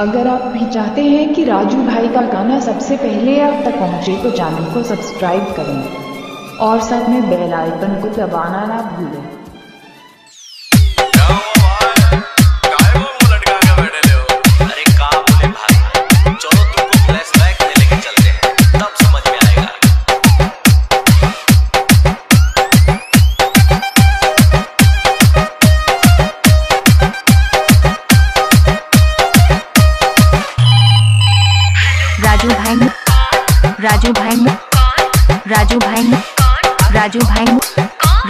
अगर आप भी चाहते हैं कि राजू भाई का गाना सबसे पहले आप तक पहुंचे तो चैनल को सब्सक्राइब करें और साथ में बेल आइकन को दबाना ना भूलें।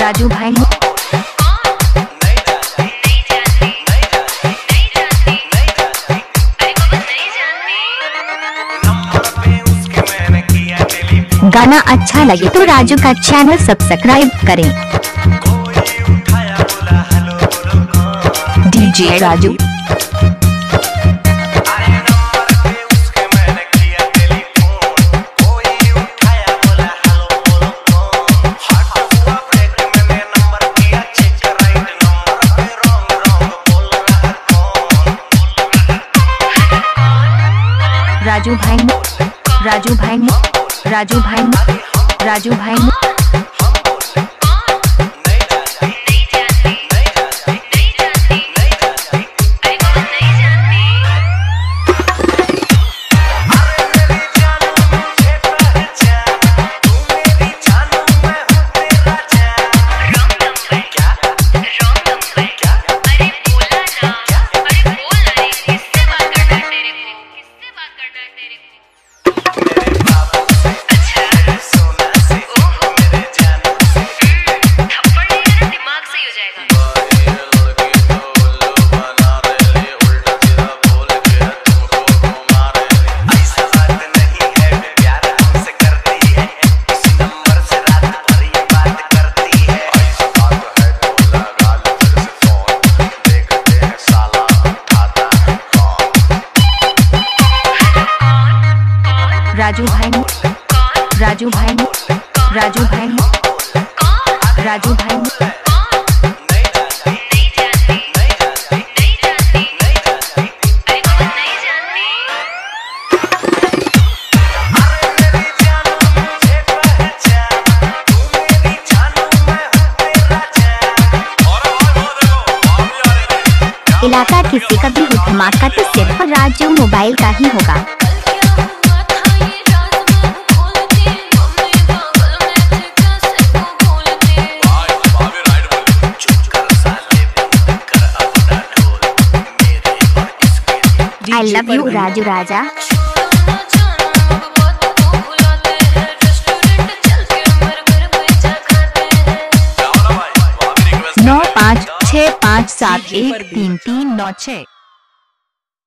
राजू भाई गाना अच्छा लगे तो राजू का चैनल सब्सक्राइब करें। डीजे राजू। राजू भाई इलाका किसी का भी हो धमाका तो सिर्फ राजू मोबाइल का ही होगा। I love you Raju Raja. 956557133996।